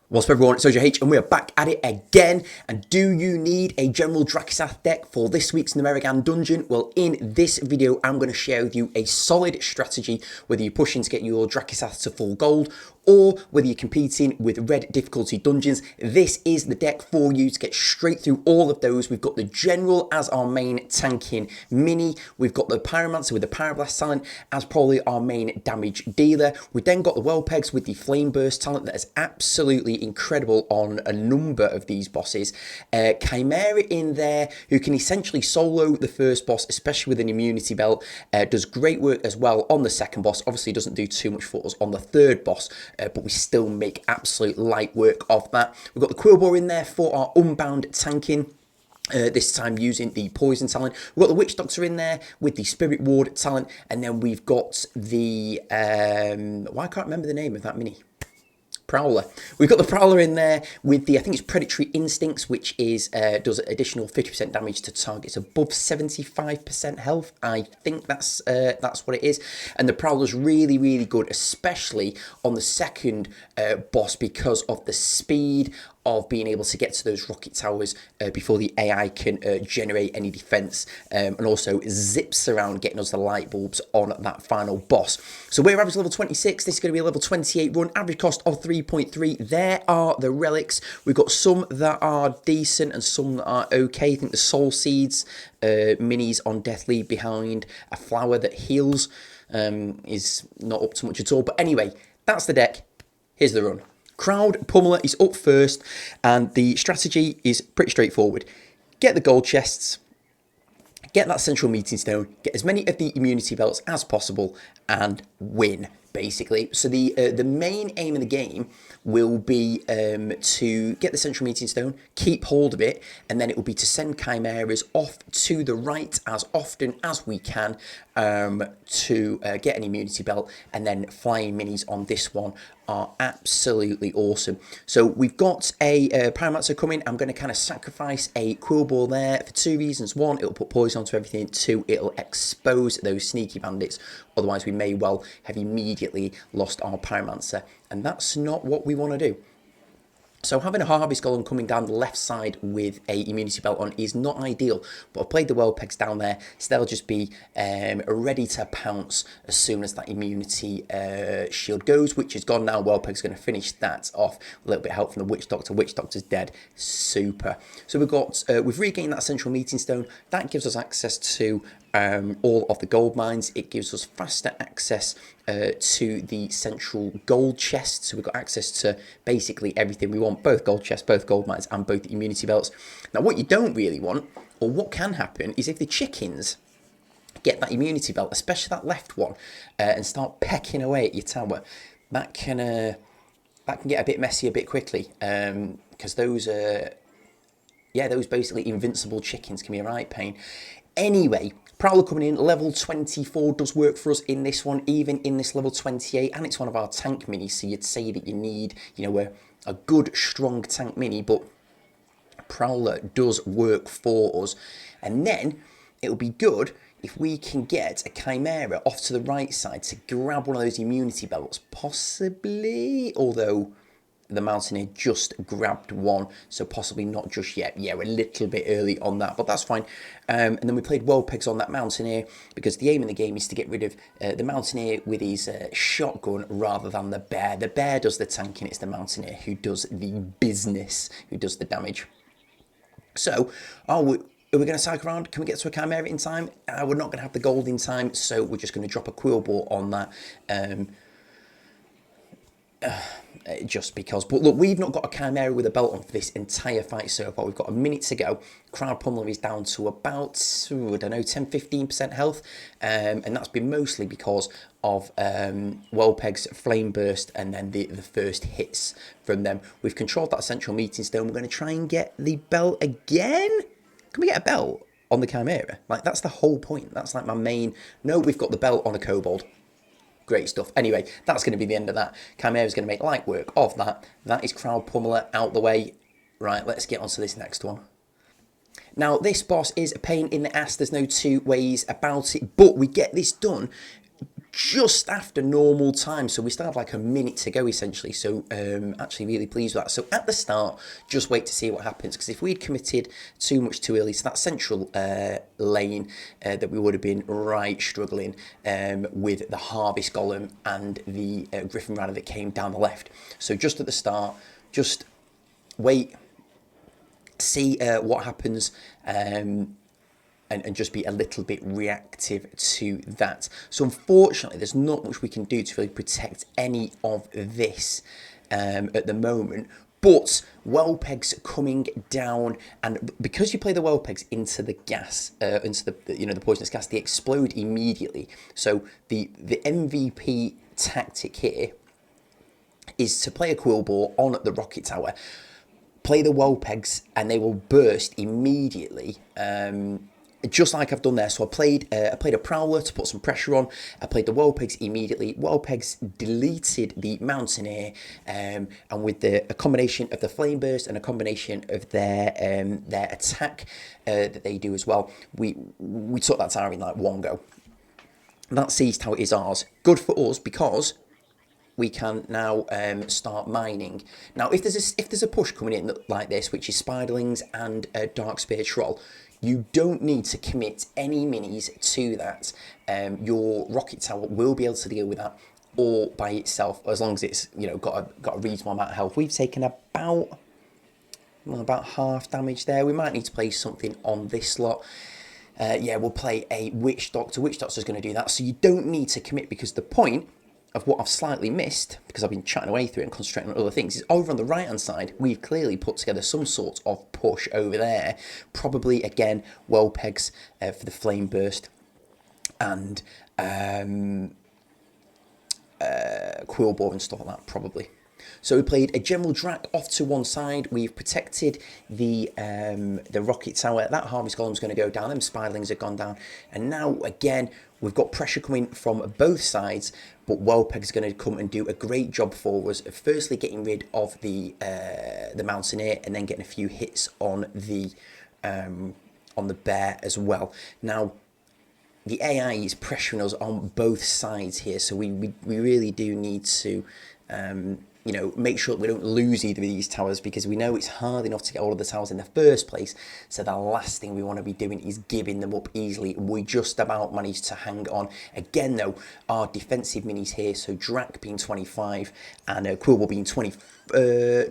What's up everyone, it's Ojh&x and we're back at it again. And do you need a General Drakkisath deck for this week's Gnomeregan dungeon? Well, in this video I'm going to share with you a solid strategy, whether you're pushing to get your Drakkisath to full gold or whether you're competing with red difficulty dungeons. This is the deck for you to get straight through all of those. We've got the General as our main tanking mini. We've got the Pyromancer with the Pyroblast talent as probably our main damage dealer. We then got the Ojh&x with the Flame Burst talent that is absolutely incredible on a number of these bosses. Chimera in there who can essentially solo the first boss, especially with an immunity belt. Does great work as well on the second boss. Obviously doesn't do too much for us on the third boss, but we still make absolute light work of that. We've got the Quillbore in there for our unbound tanking. This time using the poison talent. We've got the Witch Doctor in there with the Spirit Ward talent, and then we've got the why I can't remember the name of that mini. Prowler. We've got the Prowler in there with the, I think it's Predatory Instincts, which is does additional 50% damage to targets above 75% health. I think that's what it is. And the Prowler's really, really good, especially on the second boss because of the speed of being able to get to those rocket towers before the AI can generate any defense, and also zips around getting us the light bulbs on that final boss. So we're average level 26, this is going to be a level 28 run, average cost of 3.3. There are the relics. We've got some that are decent and some that are okay. I think the Soul Seeds minis on Death Leave Behind, a flower that heals, is not up to much at all. But anyway, that's the deck. Here's the run. Crowd Pummeler is up first, and the strategy is pretty straightforward. Get the gold chests, get that central meeting stone, get as many of the immunity belts as possible, and win, basically. So the main aim of the game will be to get the central meeting stone, keep hold of it, and then it will be to send chimeras off to the right as often as we can to get an immunity belt, and then flying minis on this one are absolutely awesome. So we've got a Pyromancer coming. I'm going to kind of sacrifice a Quillbore there for two reasons. One, it'll put poison onto everything. Two, it'll expose those sneaky bandits. Otherwise, we may well have immediately lost our Pyromancer, and that's not what we want to do. So having a Harvest Golem coming down the left side with a immunity belt on is not ideal, but I've played the Ojh&x down there, so they'll just be ready to pounce as soon as that immunity shield goes, which is gone now. Ojh&x is going to finish that off. A little bit of help from the Witch Doctor. Witch Doctor's dead. Super. So we've regained that central meeting stone. That gives us access to all of the gold mines. It gives us faster access to the central gold chest, so we've got access to basically everything we want, both gold chests, both gold mines, and both immunity belts. Now what you don't really want, or what can happen, is if the chickens get that immunity belt, especially that left one, and start pecking away at your tower, that can get a bit messy a bit quickly, because those basically invincible chickens can be a right pain. Anyway, Prowler coming in, level 24 does work for us in this one, even in this level 28, and it's one of our tank minis, so you'd say that you need, a good, strong tank mini, but Prowler does work for us. And then it'll be good if we can get a Chimera off to the right side to grab one of those immunity belts, possibly, although the Mountaineer just grabbed one, so possibly not just yet. Yeah, we're a little bit early on that, but that's fine. And then we played Ojh&x on that Mountaineer, because the aim in the game is to get rid of the Mountaineer with his shotgun rather than the Bear. The Bear does the tanking, it's the Mountaineer who does the business, who does the damage. So, are we going to cycle around? Can we get to a Chimera in time? We're not going to have the gold in time, so we're just going to drop a Quillbore on that. Just because. But look, we've not got a Chimera with a belt on for this entire fight so far. We've got a minute to go. Crowd Pummeler is down to about, I don't know, 10-15% health, and that's been mostly because of Ojh&x Flame Burst and then the first hits from them. We've controlled that central meeting stone. We're going to try and get the belt again. Can we get a belt on the Chimera? Like, that's the whole point. That's like my main. No, we've got the belt on a Kobold. Great stuff. Anyway, that's going to be the end of that. Chimera is going to make light work of that. That is Crowd Pummeler out the way. Right, let's get on to this next one. Now, this boss is a pain in the ass. There's no two ways about it. But we get this done just after normal time, so we still have like a minute to go essentially. So actually really pleased with that. So at the start, just wait to see what happens, because if we'd committed too much too early to that central lane, that we would have been right struggling with the Harvest Golem and the Griffin Rider that came down the left. So just at the start, just wait, see what happens, and just be a little bit reactive to that. So unfortunately, there's not much we can do to really protect any of this at the moment. But Whelpegs coming down, and because you play the Whelpegs into the gas, into the the poisonous gas, they explode immediately. So the MVP tactic here is to play a Quillbore on the rocket tower, play the Whelpegs, and they will burst immediately. Just like I've done there. So I played a Prowler to put some pressure on. I played the Whelpegs immediately. Whelpegs deleted the Mountaineer, and with a combination of the Flame Burst and a combination of their attack that they do as well, we took that tower in like one go. That Siege Tower is ours. Good for us because we can now start mining. Now, if there's a push coming in like this, which is Spiderlings and Dark Spear Troll, you don't need to commit any minis to that. Your Rocket Tower will be able to deal with that all by itself, as long as it's got a reasonable amount of health. We've taken about half damage there. We might need to play something on this slot. Yeah, we'll play a Witch Doctor. Witch Doctor's going to do that, so you don't need to commit, because the point of what I've slightly missed, because I've been chatting away through it and concentrating on other things, is over on the right hand side we've clearly put together some sort of push over there. Probably again Whelpegs for the Flame Burst, and Quillbore and stuff like that probably. So we played a General Drak off to one side. We've protected the Rocket Tower. That Harvest Golem's going to go down. Them Spiderlings have gone down. And now, again, we've got pressure coming from both sides. But Whelpeg's going to come and do a great job for us of firstly getting rid of the Mountaineer, and then getting a few hits on the Bear as well. Now, the AI is pressuring us on both sides here. So we really do need to make sure that we don't lose either of these towers, because we know it's hard enough to get all of the towers in the first place. So the last thing we want to be doing is giving them up easily. We just about managed to hang on. Again, though, our defensive minis here, so Drak being 25 and Quillbore being 20,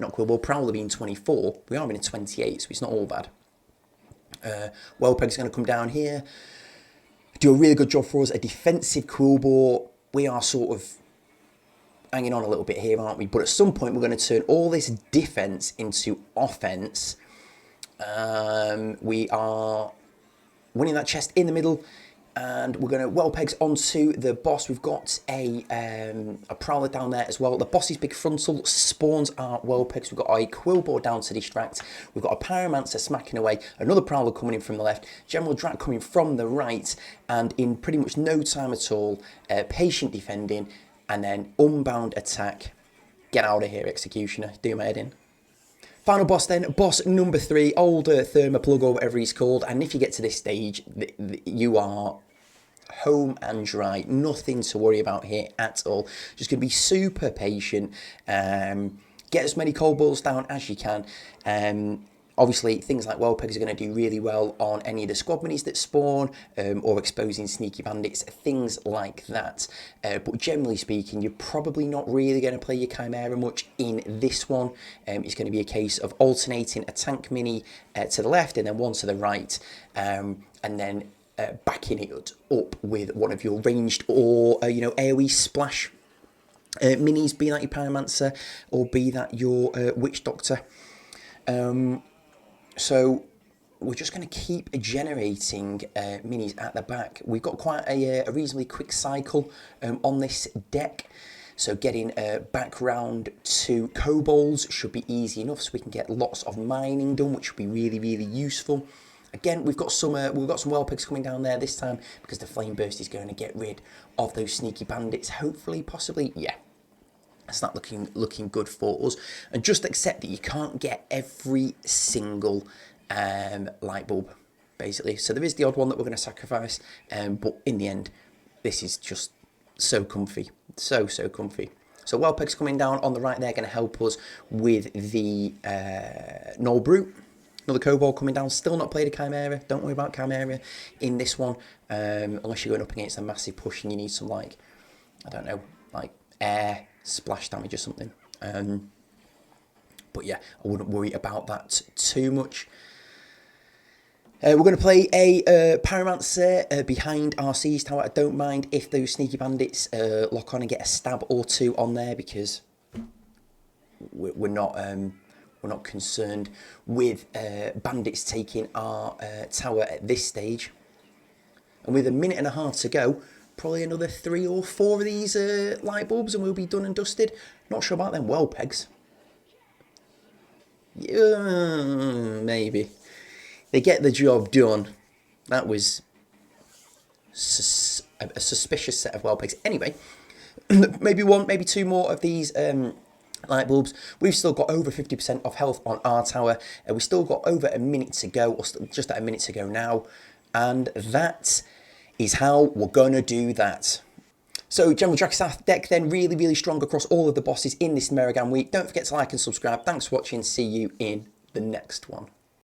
not Quillbore, Prowler being 24. We are in a 28, so it's not all bad. Whelpeg's going to come down here, do a really good job for us. A defensive Quillbore. We are sort of hanging on a little bit here, aren't we? But at some point we're going to turn all this defense into offense. We are winning that chest in the middle, and we're going to Whelpegs onto the boss. We've got a Prowler down there as well. The boss's big frontal spawns our Whelpegs. We've got a Quillbore down to distract. We've got a Pyromancer smacking away. Another Prowler coming in from the left. General Drak coming from the right. And in pretty much no time at all, patient defending, and then unbound attack. Get out of here, Executioner. Do my head in. Final boss then, boss number 3, old Thermoplug or whatever he's called. And if you get to this stage, you are home and dry. Nothing to worry about here at all. Just going to be super patient. Get as many cold balls down as you can. Obviously, things like Whelpegs are going to do really well on any of the squad minis that spawn, or exposing sneaky bandits, things like that. But generally speaking, you're probably not really going to play your Chimera much in this one. It's going to be a case of alternating a tank mini to the left and then one to the right, and then backing it up with one of your ranged or AoE splash minis, be that your Pyromancer or be that your Witch Doctor. So we're just going to keep generating minis at the back. We've got quite a reasonably quick cycle on this deck. So getting back round to kobolds should be easy enough, so we can get lots of mining done, which will be really, really useful. Again, we've got some Whelpegs coming down there this time, because the Flame Burst is going to get rid of those sneaky bandits. Hopefully, possibly, yeah. It's not looking good for us. And just accept that you can't get every single light bulb, basically. So there is the odd one that we're going to sacrifice. But in the end, this is just so comfy. So comfy. So Whelpeg's coming down on the right there, going to help us with the Null Brute. Another Kobold coming down. Still not played a Chimera. Don't worry about Chimera in this one. Unless you're going up against a massive push and you need some, like, I don't know, like air splash damage or something. But yeah, I wouldn't worry about that too much. We're going to play a Pyromancer behind our Siege Tower. I don't mind if those sneaky bandits lock on and get a stab or two on there, because we're not concerned with bandits taking our tower at this stage. And with a minute and a half to go, probably another 3 or 4 of these light bulbs and we'll be done and dusted. Not sure about them Whelpegs. Yeah, maybe. They get the job done. That was a suspicious set of Whelpegs. Anyway, maybe 1, maybe 2 more of these light bulbs. We've still got over 50% of health on our tower. We've still got over a minute to go, or just at a minute to go now. And that is how we're going to do that. So General Drakkisath deck then really strong across all of the bosses in this Gnomeregan week. Don't forget to like and subscribe. Thanks for watching. See you in the next one.